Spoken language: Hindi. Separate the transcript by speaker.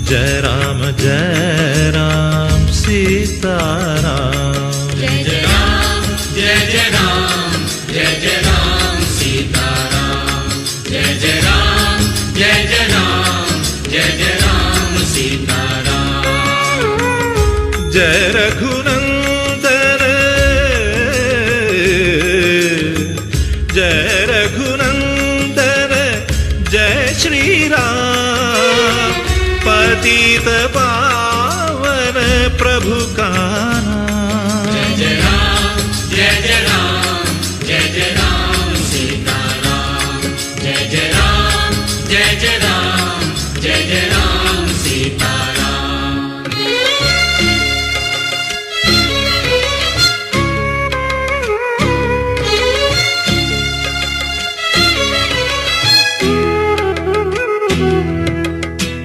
Speaker 1: जय राम सीताराम।
Speaker 2: जय जय राम जय जय राम जय जय राम सीताराम। जय जय राम जय जय राम जय जय राम सीताराम।
Speaker 1: जय रघुनंदन जय रघुनंदन जय श्री राम। पतित पावन प्रभु का नाम।
Speaker 2: जय जय राम जय जय राम जय जय राम सीताराम। जय जय राम जय जय राम जय जय राम सीताराम।